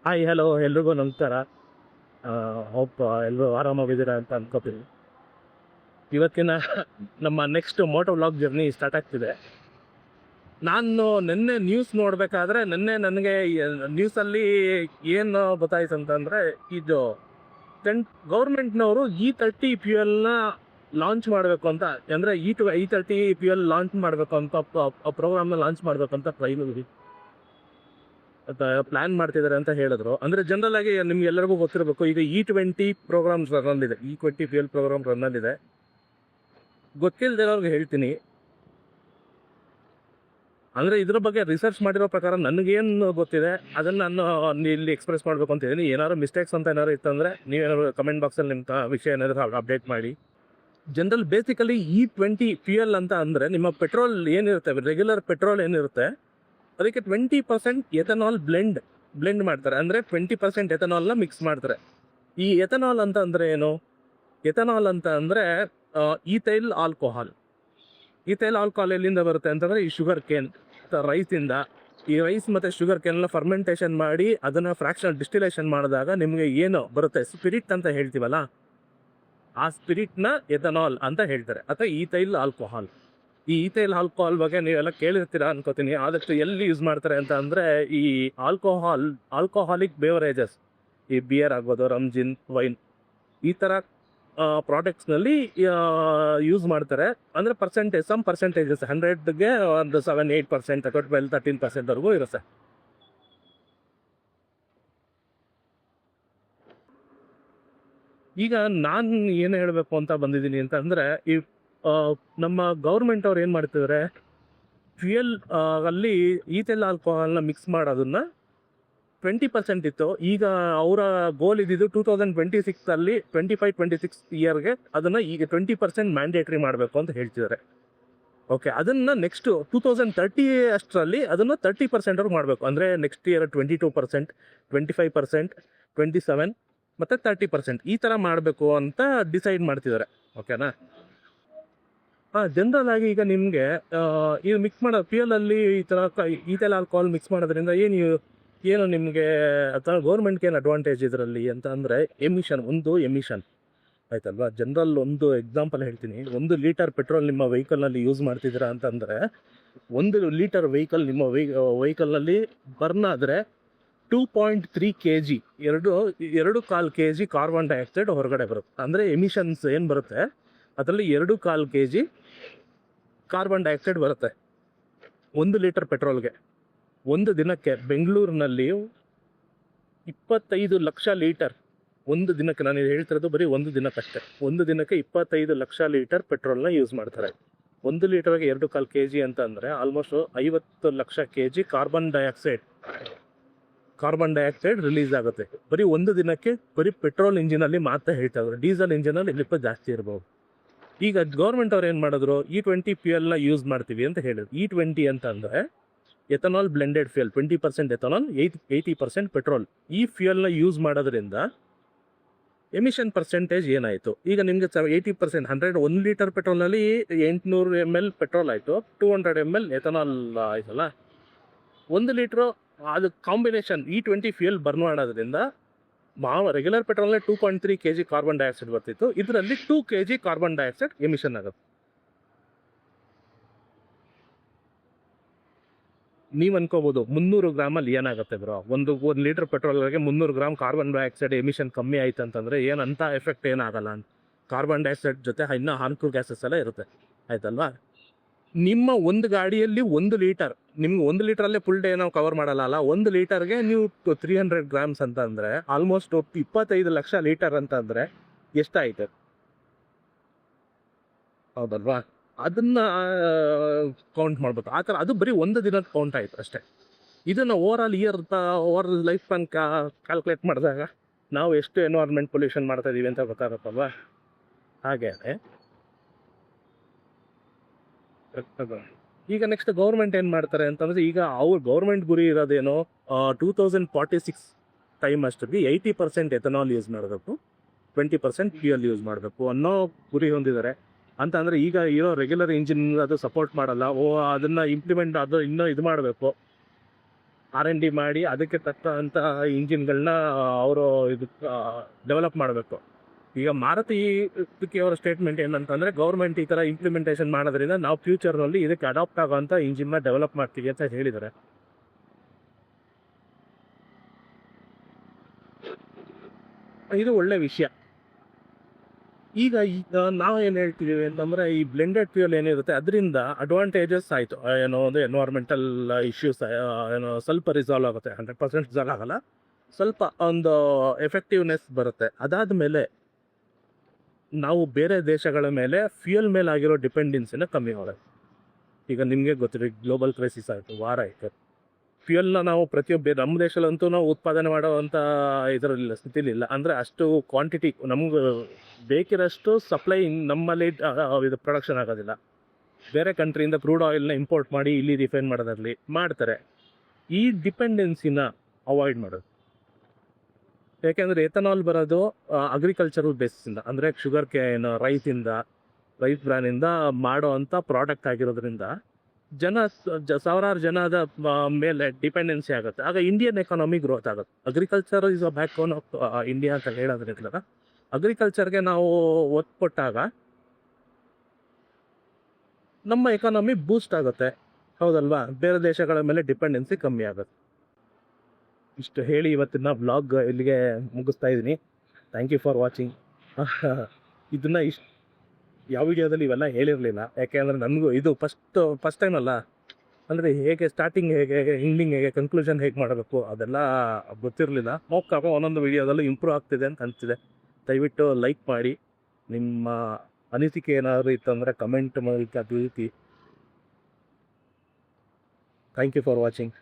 Hi hello ಎಲ್ರಿಗೂ ನಮಸ್ಕಾರ. Hope ಎಲ್ಲರೂ ಆರಾಮಾಗಿದ್ದೀರಾ ಅಂತ ಅನ್ಕೋತೀನಿ. ಇವತ್ತಿನ ನಮ್ಮ next moto vlog journey start ಆಗ್ತಿದೆ. ನಾನು ನಿನ್ನೆ ನ್ಯೂಸ್ ನೋಡಬೇಕಾದ್ರೆ ನನಗೆ ನ್ಯೂಸಲ್ಲಿ ಏನು ಗೊತ್ತಾಯ್ತು ಅಂತಂದರೆ, ಇದು ಗೌರ್ಮೆಂಟ್ನವರು E30 ಫ್ಯೂಯಲ್ನ ಲಾಂಚ್ ಮಾಡಬೇಕು ಅಂತ, ಅಂದರೆ E30 ಫ್ಯೂಯಲ್ ಲಾಂಚ್ ಮಾಡಬೇಕು ಅಂತ ಪ್ರೋಗ್ರಾಮ್ನ ಲಾಂಚ್ ಮಾಡಬೇಕು ಅಂತ ಪ್ಲಾನ್ ಮಾಡ್ತಿದ್ದಾರೆ ಅಂತ ಹೇಳಿದ್ರು. ಅಂದರೆ ಜನರಲ್ ಆಗಿ ನಿಮ್ಗೆ ಎಲ್ಲರಿಗೂ ಗೊತ್ತಿರಬೇಕು, ಈಗ E20 ಪ್ರೋಗ್ರಾಮ್ಸ್ ರನ್ನಲ್ಲಿದೆ, E20 ಫ್ಯೂಯಲ್ ಪ್ರೋಗ್ರಾಮ್ ರನ್ನಲ್ಲಿದೆ. ಗೊತ್ತಿಲ್ಲದಿರೋರ್ಗೆ ಹೇಳ್ತೀನಿ, ಅಂದರೆ ಇದ್ರ ಬಗ್ಗೆ ರಿಸರ್ಚ್ ಮಾಡಿರೋ ಪ್ರಕಾರ ನನಗೇನು ಗೊತ್ತಿದೆ ಅದನ್ನು ನಾನು ಇಲ್ಲಿ ಎಕ್ಸ್ಪ್ರೆಸ್ ಮಾಡಬೇಕು ಅಂತ ಇದ್ದೀನಿ. ಏನಾದ್ರು ಮಿಸ್ಟೇಕ್ಸ್ ಅಂತ ಏನಾದ್ರು ಇತ್ತಂದರೆ ನೀವೇನಾದ್ರು ಕಮೆಂಟ್ ಬಾಕ್ಸಲ್ಲಿ ನಿಮ್ಮ ವಿಷಯ ಏನಾದರೂ ಅಪ್ಡೇಟ್ ಮಾಡಿ. ಜನರಲ್ ಬೇಸಿಕಲಿ E20 ಫ್ಯೂಯಲ್ ಅಂತ ಅಂದರೆ ನಿಮ್ಮ ಪೆಟ್ರೋಲ್ ಏನಿರುತ್ತೆ, ರೆಗ್ಯುಲರ್ ಪೆಟ್ರೋಲ್ ಏನಿರುತ್ತೆ, ಅದಕ್ಕೆ 20% ಎಥನಾಲ್ ಬ್ಲೆಂಡ್ ಮಾಡ್ತಾರೆ. ಅಂದರೆ 20% ಎಥನಾಲ್ನ ಮಿಕ್ಸ್ ಮಾಡ್ತಾರೆ. ಈ ಎಥನಾಲ್ ಅಂತ ಅಂದರೆ ಏನು? ಎಥನಾಲ್ ಅಂತ ಅಂದರೆ ಈಥೈಲ್ ಆಲ್ಕೋಹಾಲ್. ಈಥೈಲ್ ಆಲ್ಕೋಹಾಲ್ ಎಲ್ಲಿಂದ ಬರುತ್ತೆ ಅಂತಂದರೆ ಈ ಶುಗರ್ ಕೇನ್, ರೈಸಿಂದ. ಈ ರೈಸ್ ಮತ್ತು ಶುಗರ್ ಕೇನ್ನ ಫರ್ಮೆಂಟೇಷನ್ ಮಾಡಿ ಅದನ್ನು ಫ್ರಾಕ್ಷನಲ್ ಡಿಸ್ಟಿಲೇಷನ್ ಮಾಡಿದಾಗ ನಿಮಗೆ ಏನು ಬರುತ್ತೆ, ಸ್ಪಿರಿಟ್ ಅಂತ ಹೇಳ್ತೀವಲ್ಲ, ಆ ಸ್ಪಿರಿಟ್ನ ಎಥನಾಲ್ ಅಂತ ಹೇಳ್ತಾರೆ, ಅಥವಾ ಈಥೈಲ್ ಆಲ್ಕೋಹಾಲ್. ಈ ಈಥೈಲ್ ಆಲ್ಕೋಹಾಲ್ ಬಗ್ಗೆ ನೀವೆಲ್ಲ ಕೇಳಿರ್ತೀರಾ ಅನ್ಕೋತೀನಿ. ಆದಷ್ಟು ಎಲ್ಲಿ ಯೂಸ್ ಮಾಡ್ತಾರೆ ಅಂತ ಅಂದರೆ ಈ ಆಲ್ಕೋಹಾಲಿಕ್ ಬೇವರೇಜಸ್, ಈ ಬಿಯರ್ ಆಗ್ಬೋದು, ರಂಜಿನ್, ವೈನ್, ಈ ಥರ ಪ್ರಾಡಕ್ಟ್ಸ್ನಲ್ಲಿ ಯೂಸ್ ಮಾಡ್ತಾರೆ. ಅಂದರೆ ಸಮ್ ಪರ್ಸೆಂಟೇಜಸ್ 100ಗೆ ಒಂದು 7-8% ಅಥವಾ 12-13%ವರೆಗೂ ಇರುತ್ತೆ. ಈಗ ನಾನು ಏನು ಹೇಳಬೇಕು ಅಂತ ಬಂದಿದ್ದೀನಿ ಅಂತ ಅಂದರೆ, ಈ ನಮ್ಮ ಗೌರ್ಮೆಂಟ್ ಅವ್ರು ಏನು ಮಾಡ್ತಿದ್ದಾರೆ, ಫ್ಯೂಯಲ್ ಅಲ್ಲಿ ಈಥೈಲ್ ಆಲ್ಕೋಹಾಲ್ನ ಮಿಕ್ಸ್ ಮಾಡೋದನ್ನ 20% ಇತ್ತು. ಈಗ ಅವರ ಗೋಲ್ ಇದ್ದಿದ್ದು 2026 25-26 ಇಯರ್ಗೆ ಅದನ್ನು ಈಗ 20% ಮ್ಯಾಂಡೇಟ್ರಿ ಮಾಡಬೇಕು ಅಂತ ಹೇಳ್ತಿದ್ದಾರೆ. ಓಕೆ, ಅದನ್ನು ನೆಕ್ಸ್ಟ್ 2030 ಅಷ್ಟರಲ್ಲಿ ಅದನ್ನು 30% ಮಾಡಬೇಕು. ಅಂದರೆ ನೆಕ್ಸ್ಟ್ ಇಯರ್ 22%, 25%, 27 ಮತ್ತು 30% ಈ ಥರ ಮಾಡಬೇಕು ಅಂತ ಡಿಸೈಡ್ ಮಾಡ್ತಿದ್ದಾರೆ. ಓಕೆನಾ? ಜನರಲ್ ಆಗಿ ಈಗ ನಿಮಗೆ ಇದು ಮಿಕ್ಸ್ ಮಾಡೋ ಫ್ಯೂಯಲಲ್ಲಿ ಈ ಥರ ಈಥೈಲ್ ಆಲ್ಕೋಹಾಲ್ ಮಿಕ್ಸ್ ಮಾಡೋದ್ರಿಂದ ಏನು ನಿಮಗೆ ಅಥವಾ ಗೌರ್ಮೆಂಟ್ಗೆ ಏನು ಅಡ್ವಾಂಟೇಜ್ ಇದರಲ್ಲಿ ಅಂತ ಅಂದರೆ, ಎಮಿಷನ್ ಆಯ್ತಲ್ವಾ. ಜನರಲ್ ಒಂದು ಎಕ್ಸಾಂಪಲ್ ಹೇಳ್ತೀನಿ. 1 ಲೀಟರ್ ಪೆಟ್ರೋಲ್ ನಿಮ್ಮ ವೆಹಿಕಲ್ನಲ್ಲಿ ಯೂಸ್ ಮಾಡ್ತಿದ್ದೀರಾ ಅಂತಂದರೆ, 1 ಲೀಟರ್ ವೆಹಿಕಲ್ ನಿಮ್ಮ ವೆಹಿಕಲ್ನಲ್ಲಿ ಬರ್ನ್ ಆದರೆ 2.3 kg, 2.25 kg ಕಾರ್ಬನ್ ಡೈಆಕ್ಸೈಡ್ ಹೊರಗಡೆ ಬರುತ್ತೆ. ಅಂದರೆ ಎಮಿಷನ್ಸ್ ಏನು ಬರುತ್ತೆ ಅದರಲ್ಲಿ 2.25 kg ಕಾರ್ಬನ್ ಡೈಆಕ್ಸೈಡ್ ಬರುತ್ತೆ 1 ಲೀಟರ್ ಪೆಟ್ರೋಲ್ಗೆ. ಒಂದು ದಿನಕ್ಕೆ ಬೆಂಗಳೂರಿನಲ್ಲಿ 25 ಲಕ್ಷ ಲೀಟರ್, ಒಂದು ದಿನಕ್ಕೆ, ನಾನು ಹೇಳ್ತಿರೋದು ಬರೀ ಒಂದು ದಿನಕ್ಕಷ್ಟೇ, ಒಂದು ದಿನಕ್ಕೆ 25 ಲಕ್ಷ ಲೀಟರ್ ಪೆಟ್ರೋಲ್ನ ಯೂಸ್ ಮಾಡ್ತಾರೆ. 1 ಲೀಟರ್ಗೆ 2.25 kg ಅಂತ ಅಂದರೆ almost 50 lakh kg carbon dioxide release ಆಗುತ್ತೆ ಬರೀ ಒಂದು ದಿನಕ್ಕೆ. ಬರೀ ಪೆಟ್ರೋಲ್ ಇಂಜಿನಲ್ಲಿ ಮಾತ್ರ ಹೇಳ್ತಾ ಇದ್ದಾರೆ, ಡೀಸೆಲ್ ಇಂಜಿನಲ್ಲಿ ಇಲ್ಲಿಪ್ಪ ಜಾಸ್ತಿ ಇರ್ಬೋದು. ಈಗ ಗೌರ್ಮೆಂಟ್ ಅವ್ರು ಏನು ಮಾಡಿದ್ರು, E20 ಫ್ಯೂಯಲ್ನ ಯೂಸ್ ಮಾಡ್ತೀವಿ ಅಂತ ಹೇಳಿದ್ರು. E20 ಅಂತ ಅಂದರೆ ethanol blended fuel, 20% ethanol, 80% petrol. ಈ ಫ್ಯೂಯಲ್ನ ಯೂಸ್ ಮಾಡೋದ್ರಿಂದ ಎಮಿಷನ್ ಪರ್ಸೆಂಟೇಜ್ ಏನಾಯಿತು, ಈಗ ನಿಮಗೆ 80%, 1 ಲೀಟರ್ ಪೆಟ್ರೋಲ್ನಲ್ಲಿ 800 ml ಪೆಟ್ರೋಲ್ ಆಯಿತು, 200 ml ಎಥನಾಲ್ ಆಯ್ತಲ್ಲ. 1 ಲೀಟ್ರು ಅದು ಕಾಂಬಿನೇಷನ್ E20 ಫ್ಯೂಯಲ್ ಬರ್ನ್ ಮಾಡೋದ್ರಿಂದ ರೆಗ್ಯುಲರ್ ಪೆಟ್ರೋಲ್ನಲ್ಲಿ 2.3 kg ಕಾರ್ಬನ್ ಡೈಆಕ್ಸೈಡ್ ಬರ್ತಿತ್ತು, ಇದರಲ್ಲಿ 2 kg ಕಾರ್ಬನ್ ಡೈಆಕ್ಸೈಡ್ ಎಮಿಷನ್ ಆಗುತ್ತೆ. ನೀವು ಅನ್ಕೋಬೋದು 300 ಗ್ರಾಮಲ್ಲಿ ಏನಾಗುತ್ತೆ ಬ್ರೋ, ಒಂದು ಲೀಟರ್ ಪೆಟ್ರೋಲ್ಗೆ 300 ಗ್ರಾಮ್ ಕಾರ್ಬನ್ ಡೈಆಕ್ಸೈಡ್ ಎಮಿಷನ್ ಕಮ್ಮಿ ಆಯ್ತು ಅಂತಂದರೆ ಏನಂತ ಎಫೆಕ್ಟ್ ಏನಾಗಲ್ಲ ಅಂತ. ಕಾರ್ಬನ್ ಡೈಆಕ್ಸೈಡ್ ಜೊತೆ ಇನ್ನೂ ಹಾರ್ಮ್ಫುಲ್ ಗ್ಯಾಸಸ್ ಎಲ್ಲ ಇರುತ್ತೆ, ಆಯ್ತಲ್ವಾ. ನಿಮ್ಮ ಒಂದು ಗಾಡಿಯಲ್ಲಿ 1 ಲೀಟರ್, ನಿಮ್ಗೆ 1 ಲೀಟ್ರಲ್ಲೇ ಫುಲ್ ಡೇ ನಾವು ಕವರ್ ಮಾಡಲ್ಲ. 1 ಲೀಟರ್ಗೆ ನೀವು 300 ಗ್ರಾಮ್ಸ್ ಅಂತ ಅಂದರೆ ಆಲ್ಮೋಸ್ಟ್ 25 ಲಕ್ಷ ಲೀಟರ್ ಅಂತ ಅಂದರೆ ಎಷ್ಟಾಯಿತು, ಹೌದಲ್ವಾ. ಅದನ್ನು ಕೌಂಟ್ ಮಾಡ್ಬೇಕು ಆ ಥರ. ಅದು ಬರೀ ಒಂದು ದಿನದ ಕೌಂಟ್ ಆಯಿತು ಅಷ್ಟೇ. ಇದನ್ನು over all life span calculate ಮಾಡಿದಾಗ ನಾವು ಎಷ್ಟು ಎನ್ವೈರ್ಮೆಂಟ್ ಪೊಲ್ಯೂಷನ್ ಮಾಡ್ತಾಯಿದ್ದೀವಿ ಅಂತ ಗೊತ್ತಾಗುತ್ತಲ್ವ. ಹಾಗೇ ಈಗ ನೆಕ್ಸ್ಟ್ ಗೌರ್ಮೆಂಟ್ ಏನು ಮಾಡ್ತಾರೆ ಅಂತಂದರೆ, ಈಗ ಗೌರ್ಮೆಂಟ್ ಗುರಿ ಇರೋದೇನೋ 2046 ಟೈಮ್ ಅಷ್ಟೊತ್ತಿಗೆ 80% ಎಥನಾಲ್ ಯೂಸ್ ಮಾಡಬೇಕು, 20% ಫ್ಯೂಯಲ್ ಯೂಸ್ ಮಾಡಬೇಕು ಅನ್ನೋ ಗುರಿ ಹೊಂದಿದ್ದಾರೆ. ಅಂತ ಅಂದರೆ ಈಗ ಇರೋ ರೆಗ್ಯುಲರ್ ಇಂಜಿನ್ ಅದು ಸಪೋರ್ಟ್ ಮಾಡಲ್ಲ, ಅದನ್ನು ಇಂಪ್ಲಿಮೆಂಟ್ ಇನ್ನೂ ಇದು ಮಾಡಬೇಕು. R&D ಮಾಡಿ ಅದಕ್ಕೆ ತಕ್ಕಂಥ ಇಂಜಿನ್ಗಳನ್ನ ಅವರು ಇದು ಡೆವಲಪ್ ಮಾಡಬೇಕು. ಈಗ ಮಾರುತಿ ಸುಜುಕಿ ಅವರ ಸ್ಟೇಟ್ಮೆಂಟ್ ಏನಂತಂದರೆ, ಗೌರ್ಮೆಂಟ್ ಈ ಥರ ಇಂಪ್ಲಿಮೆಂಟೇಷನ್ ಮಾಡೋದ್ರಿಂದ ನಾವು ಫ್ಯೂಚರ್ನಲ್ಲಿ ಇದಕ್ಕೆ ಅಡಾಪ್ಟ್ ಆಗೋವಂಥ ಇಂಜಿನ್ನ ಡೆವಲಪ್ ಮಾಡ್ತೀವಿ ಅಂತ ಹೇಳಿದ್ದಾರೆ. ಇದು ಒಳ್ಳೆ ವಿಷಯ. ಈಗ ನಾವು ಏನು ಹೇಳ್ತಿದ್ದೀವಿ ಅಂತಂದರೆ, ಈ ಬ್ಲೆಂಡೆಡ್ ಫ್ಯೂಯಲ್ ಏನಿರುತ್ತೆ ಅದರಿಂದ ಅಡ್ವಾಂಟೇಜಸ್ ಆಯಿತು. ಏನೋ ಒಂದು ಎನ್ವೈರ್ಮೆಂಟಲ್ ಇಶ್ಯೂಸ್ ಏನೋ ಸ್ವಲ್ಪ ರಿಸಾಲ್ವ್ ಆಗುತ್ತೆ, 100% ರಿಸಾಲ್ವ್ ಆಗಲ್ಲ, ಸ್ವಲ್ಪ ಒಂದು ಎಫೆಕ್ಟಿವ್ನೆಸ್ ಬರುತ್ತೆ. ಅದಾದ ಮೇಲೆ ನಾವು ಬೇರೆ ದೇಶಗಳ ಮೇಲೆ ಫ್ಯೂಯಲ್ ಮೇಲೆ ಆಗಿರೋ ಡಿಪೆಂಡೆನ್ಸಿನ ಕಮ್ಮಿ ಆಗುತ್ತೆ. ಈಗ ನಿಮಗೆ ಗೊತ್ತಿರೋ ಗ್ಲೋಬಲ್ ಕ್ರೈಸಿಸ್ ಆಯಿತು, ವಾರ ಆಯಿತು. ಫ್ಯೂಯಲ್ನ ನಾವು ನಮ್ಮ ದೇಶದಲ್ಲಂತೂ ನಾವು ಉತ್ಪಾದನೆ ಮಾಡೋವಂಥ ಇದರಲ್ಲಿಲ್ಲ, ಸ್ಥಿತಿಲಿಲ್ಲ. ಅಂದರೆ ಅಷ್ಟು ಕ್ವಾಂಟಿಟಿ ನಮ್ಗೆ ಬೇಕಿರೋಷ್ಟು ಸಪ್ಲೈ ನಮ್ಮಲ್ಲಿ ಇದು ಪ್ರೊಡಕ್ಷನ್ ಆಗೋದಿಲ್ಲ. ಬೇರೆ ಕಂಟ್ರಿಯಿಂದ ಕ್ರೂಡ್ ಆಯಿಲ್ನ ಇಂಪೋರ್ಟ್ ಮಾಡಿ ಇಲ್ಲಿ ರಿಫೈನ್ ಮಾಡೋದಾಗಲಿ ಮಾಡ್ತಾರೆ. ಈ ಡಿಪೆಂಡೆನ್ಸಿನ ಅವಾಯ್ಡ್ ಮಾಡೋದು. ಯಾಕೆಂದರೆ ಎಥನಾಲ್ ಬರೋದು ಅಗ್ರಿಕಲ್ಚರಲ್ ಬೇಸಿಸಿಂದ, ಅಂದರೆ ಶುಗರ್ ಕೇನ್, ರೈಸ್ ಬ್ರಾನಿಂದ ಮಾಡೋ ಅಂಥ ಪ್ರಾಡಕ್ಟ್ ಆಗಿರೋದ್ರಿಂದ ಸಾವಿರಾರು ಜನದ ಮೇಲೆ ಡಿಪೆಂಡೆನ್ಸಿ ಆಗುತ್ತೆ. ಆಗ ಇಂಡಿಯನ್ ಎಕಾನಮಿ ಗ್ರೋತ್ ಆಗುತ್ತೆ. Agriculture is a back bone of India ಅಂತ ಹೇಳೋದ್ರಿಂದ ಅಗ್ರಿಕಲ್ಚರ್ಗೆ ನಾವು ಒತ್ತು ಕೊಟ್ಟಾಗ ನಮ್ಮ ಎಕಾನಮಿ ಬೂಸ್ಟ್ ಆಗುತ್ತೆ, ಹೌದಲ್ವಾ? ಬೇರೆ ದೇಶಗಳ ಮೇಲೆ ಡಿಪೆಂಡೆನ್ಸಿ ಕಮ್ಮಿ ಆಗುತ್ತೆ. ಇಷ್ಟು ಹೇಳಿ ಇವತ್ತಿನ ವ್ಲಾಗ್ ಇಲ್ಲಿಗೆ ಮುಗಿಸ್ತಾ ಇದ್ದೀನಿ. Thank you for watching. ಇದನ್ನು ಯಾವ ವಿಡಿಯೋದಲ್ಲಿ ಇವೆಲ್ಲ ಹೇಳಿರಲಿಲ್ಲ, ಯಾಕೆಂದರೆ ನನಗೂ ಇದು ಫಸ್ಟ್ ಟೈಮ್ ಅಲ್ಲ. ಅಂದರೆ ಹೇಗೆ ಸ್ಟಾರ್ಟಿಂಗ್, ಹೇಗೆ ಎಂಡಿಂಗ್, ಹೇಗೆ ಕನ್ಕ್ಲೂಷನ್ ಹೇಗೆ ಮಾಡಬೇಕು ಅದೆಲ್ಲ ಗೊತ್ತಿರಲಿಲ್ಲ. ಹೋಗ್ತಾ ಒಂದೊಂದು ವಿಡಿಯೋದಲ್ಲೂ ಇಂಪ್ರೂವ್ ಆಗ್ತಿದೆ ಅಂತ ಅನಿಸಿದೆ. ದಯವಿಟ್ಟು ಲೈಕ್ ಮಾಡಿ. ನಿಮ್ಮ ಅನಿಸಿಕೆ ಏನಾದರೂ ಇತ್ತಂದರೆ ಕಮೆಂಟ್ ಮೂಲಕ ತಿಳಿಸಿ. Thank you for watching.